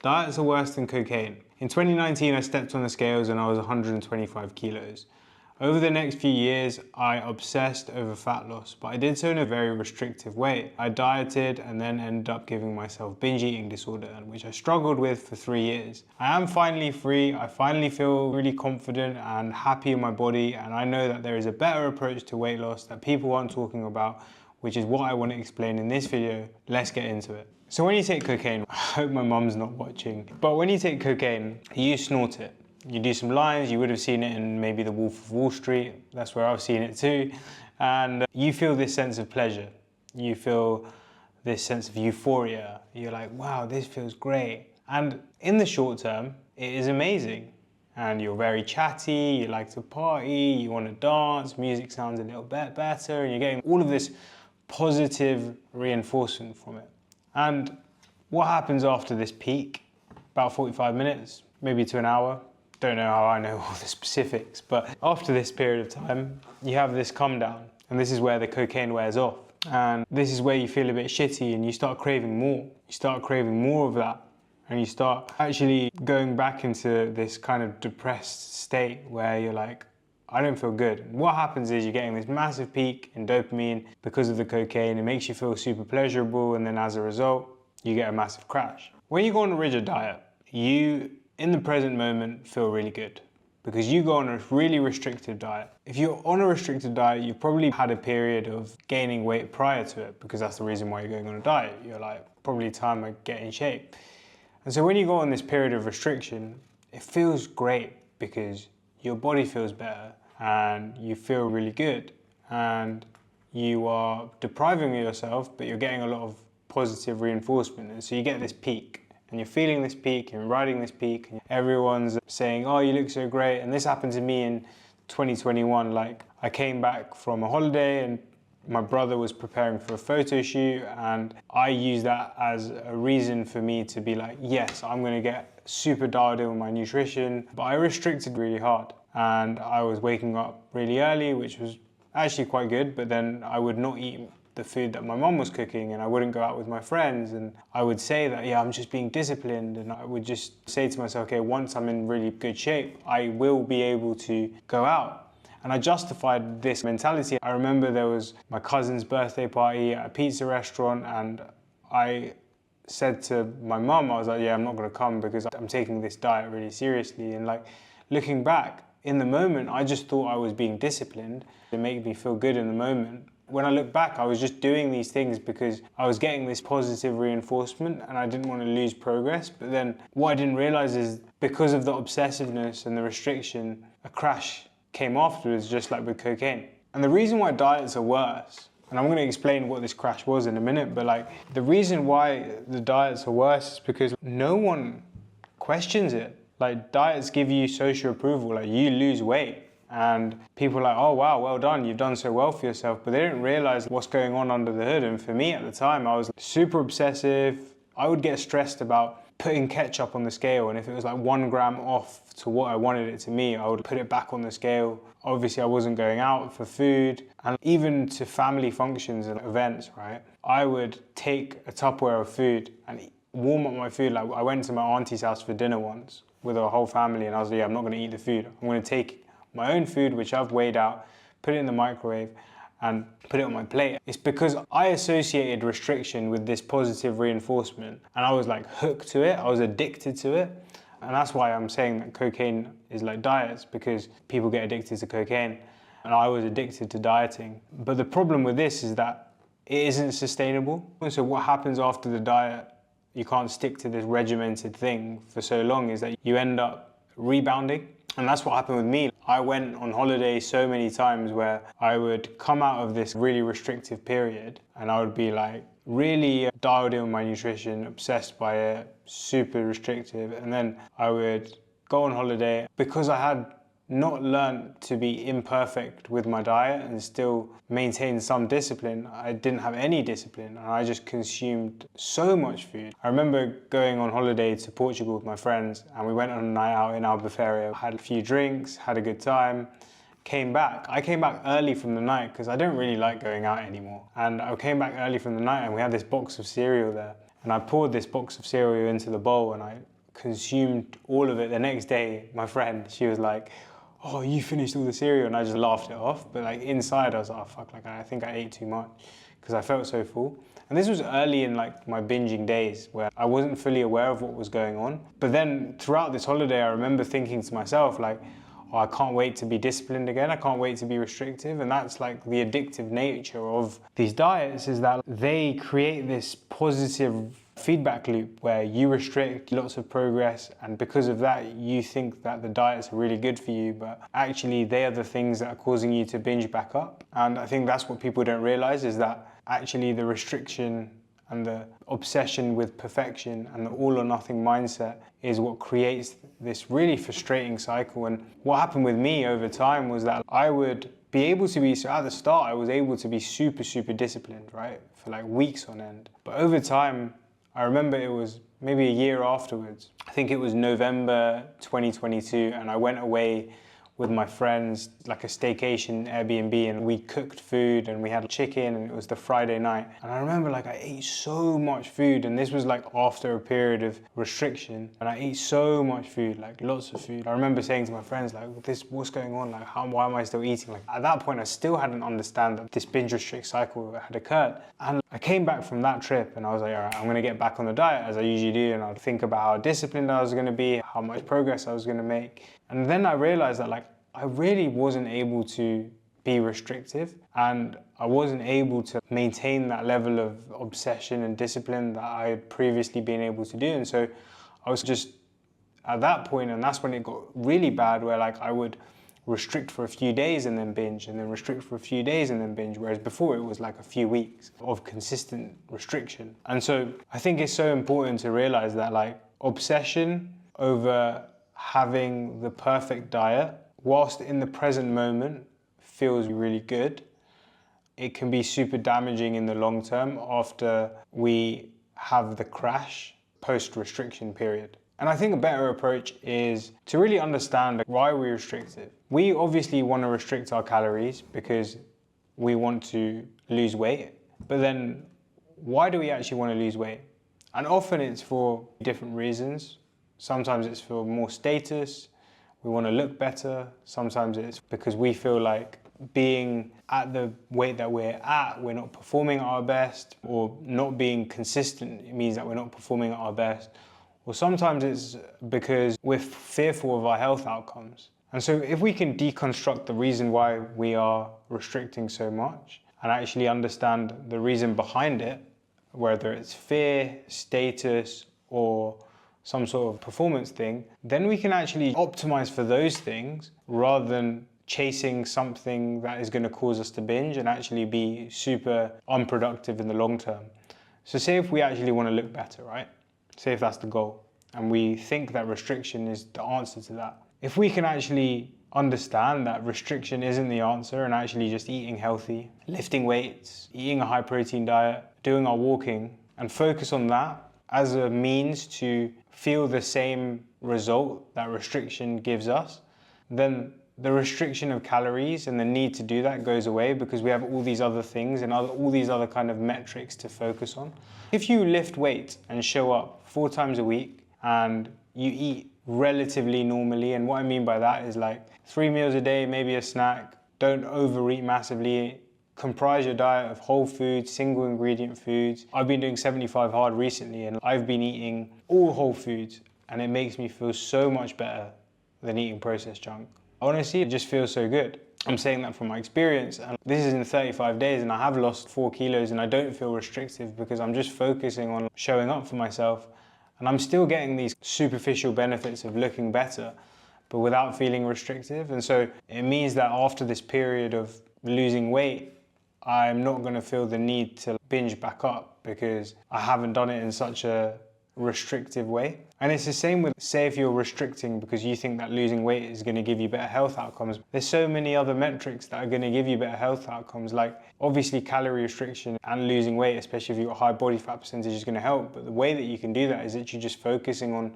Diets are worse than cocaine. In 2019, I stepped on the scales and I was 125 kilos. Over the next few years, I obsessed over fat loss, but I did so in a very restrictive way. I dieted and then ended up giving myself binge eating disorder, which I struggled with for 3 years. I am finally free. I finally feel really confident and happy in my body, and I know that there is a better approach to weight loss that people aren't talking about, which is what I want to explain in this video. Let's get into it. So when you take cocaine, I hope my mum's not watching, but when you take cocaine, you snort it. You do some lines, you would have seen it in maybe The Wolf of Wall Street, that's where I've seen it too, and you feel this sense of pleasure. You feel this sense of euphoria. You're like, wow, this feels great. And in the short term, it is amazing. And you're very chatty, you like to party, you want to dance, music sounds a little bit better, and you're getting all of this positive reinforcement from it. And what happens after this peak? About 45 minutes, maybe to an hour. Don't know how I know all the specifics, but after this period of time, you have this come down, and this is where the cocaine wears off. And this is where you feel a bit shitty and you start craving more. You start craving more of that, and you start actually going back into this kind of depressed state where you're like, I don't feel good. And what happens is you're getting this massive peak in dopamine because of the cocaine. It makes you feel super pleasurable, and then as a result, you get a massive crash. When you go on a rigid diet, you, in the present moment, feel really good because you go on a really restrictive diet. If you're on a restricted diet, you've probably had a period of gaining weight prior to it, because that's the reason why you're going on a diet. You're like, probably time I get in shape. And so when you go on this period of restriction, it feels great because your body feels better and you feel really good, and you are depriving yourself, but you're getting a lot of positive reinforcement. And so you get this peak, and you're feeling this peak, you're riding this peak, and everyone's saying, oh, you look so great. And this happened to me in 2021. Like, I came back from a holiday and my brother was preparing for a photo shoot, and I used that as a reason for me to be like, yes, I'm gonna get super dialed in with my nutrition. But I restricted really hard, and I was waking up really early, which was actually quite good, but then I would not eat the food that my mum was cooking, and I wouldn't go out with my friends, and I would say that, yeah, I'm just being disciplined, and I would just say to myself, okay, once I'm in really good shape, I will be able to go out. And I justified this mentality. I remember there was my cousin's birthday party at a pizza restaurant, and I said to my mum, I was like, yeah, I'm not gonna come because I'm taking this diet really seriously. And like, looking back, in the moment, I just thought I was being disciplined to make me feel good in the moment. When I look back, I was just doing these things because I was getting this positive reinforcement and I didn't want to lose progress. But then what I didn't realize is because of the obsessiveness and the restriction, a crash came afterwards, just like with cocaine. And the reason why diets are worse, and I'm going to explain what this crash was in a minute, but like the reason why the diets are worse is because no one questions it. Like, diets give you social approval, like you lose weight. And people are like, oh wow, well done, you've done so well for yourself, but they didn't realize what's going on under the hood. And for me at the time, I was super obsessive. I would get stressed about putting ketchup on the scale, and if it was like 1 gram off to what I wanted it to be, I would put it back on the scale. Obviously, I wasn't going out for food, and even to family functions and events, right? I would take a Tupperware of food and warm up my food. Like, I went to my auntie's house for dinner once with her whole family, and I was like, yeah, I'm not gonna eat the food. I'm gonna take my own food, which I've weighed out, put it in the microwave, and put it on my plate. It's because I associated restriction with this positive reinforcement, and I was like hooked to it, I was addicted to it. And that's why I'm saying that cocaine is like diets, because people get addicted to cocaine, and I was addicted to dieting. But the problem with this is that it isn't sustainable. And so what happens after the diet, you can't stick to this regimented thing for so long, is that you end up rebounding. And that's what happened with me. I went on holiday so many times where I would come out of this really restrictive period and I would be like really dialed in with my nutrition, obsessed by it, super restrictive. And then I would go on holiday because I had not learned to be imperfect with my diet and still maintain some discipline. I didn't have any discipline and I just consumed so much food. I remember going on holiday to Portugal with my friends and we went on a night out in Albufeira, had a few drinks, had a good time, came back. I came back early from the night because I don't really like going out anymore. And I came back early from the night and we had this box of cereal there. And I poured this box of cereal into the bowl and I consumed all of it. The next day, my friend, she was like, oh, you finished all the cereal, and I just laughed it off. But like inside, I was like, oh fuck, like I think I ate too much because I felt so full. And this was early in like my binging days where I wasn't fully aware of what was going on. But then throughout this holiday, I remember thinking to myself like, oh, I can't wait to be disciplined again. I can't wait to be restrictive. And that's like the addictive nature of these diets, is that they create this positive feedback loop where you restrict, lots of progress, and because of that you think that the diets are really good for you, but actually they are the things that are causing you to binge back up. And I think that's what people don't realize, is that actually the restriction and the obsession with perfection and the all or nothing mindset is what creates this really frustrating cycle. And what happened with me over time was that I would be able to be, so at the start I was able to be super disciplined, right, for like weeks on end. But over time, I remember it was maybe a year afterwards, I think it was November 2022, and I went away with my friends, like a staycation Airbnb, and we cooked food and we had chicken, and it was the Friday night. And I remember like I ate so much food, and this was like after a period of restriction, and I ate so much food, like lots of food. I remember saying to my friends like, what's going on? Like why am I still eating? Like at that point I still hadn't understand that this binge restrict cycle had occurred. And I came back from that trip and I was like, all right, I'm gonna get back on the diet as I usually do, and I'd think about how disciplined I was gonna be, how much progress I was gonna make. And then I realized that like I really wasn't able to be restrictive, and I wasn't able to maintain that level of obsession and discipline that I had previously been able to do. And so I was just at that point, and that's when it got really bad, where like I would restrict for a few days and then binge, and then restrict for a few days and then binge, whereas before it was like a few weeks of consistent restriction. And so I think it's so important to realize that like obsession over having the perfect diet, whilst in the present moment feels really good, it can be super damaging in the long term after we have the crash post-restriction period. And I think a better approach is to really understand why we're restrictive. We obviously want to restrict our calories because we want to lose weight, but then why do we actually want to lose weight? And often it's for different reasons. Sometimes it's for more status, we want to look better. Sometimes it's because we feel like being at the weight that we're at, we're not performing at our best, or not being consistent, it means that we're not performing at our best. Or sometimes it's because we're fearful of our health outcomes. And so if we can deconstruct the reason why we are restricting so much and actually understand the reason behind it, whether it's fear, status, or some sort of performance thing, then we can actually optimize for those things rather than chasing something that is going to cause us to binge and actually be super unproductive in the long term. So say if we actually want to look better, right? Say if that's the goal, and we think that restriction is the answer to that. If we can actually understand that restriction isn't the answer, and actually just eating healthy, lifting weights, eating a high protein diet, doing our walking, and focus on that as a means to feel the same result that restriction gives us, then the restriction of calories and the need to do that goes away because we have all these other things and all these other kind of metrics to focus on. If you lift weights and show up 4 times a week and you eat relatively normally, and what I mean by that is like 3 meals a day, maybe a snack, don't overeat massively, comprise your diet of whole foods, single ingredient foods. I've been doing 75 hard recently and I've been eating all whole foods, and it makes me feel so much better than eating processed junk. Honestly, it just feels so good. I'm saying that from my experience, and this is in 35 days and I have lost 4 kilos and I don't feel restrictive because I'm just focusing on showing up for myself, and I'm still getting these superficial benefits of looking better, but without feeling restrictive. And so it means that after this period of losing weight, I'm not going to feel the need to binge back up because I haven't done it in such a restrictive way. And it's the same with, say if you're restricting because you think that losing weight is going to give you better health outcomes. There's so many other metrics that are going to give you better health outcomes, like obviously calorie restriction and losing weight, especially if you've got high body fat percentage, is going to help. But the way that you can do that is that you're just focusing on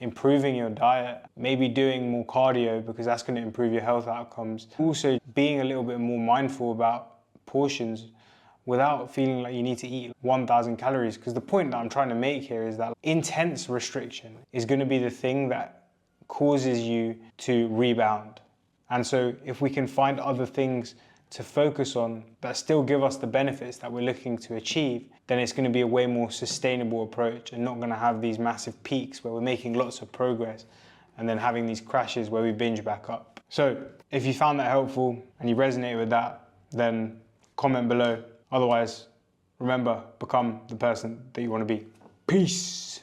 improving your diet, maybe doing more cardio because that's going to improve your health outcomes. Also being a little bit more mindful about portions without feeling like you need to eat 1,000 calories. Because the point that I'm trying to make here is that intense restriction is going to be the thing that causes you to rebound. And so if we can find other things to focus on that still give us the benefits that we're looking to achieve, then it's going to be a way more sustainable approach and not going to have these massive peaks where we're making lots of progress and then having these crashes where we binge back up. So if you found that helpful and you resonate with that, then comment below. Otherwise, remember, become the person that you want to be. Peace.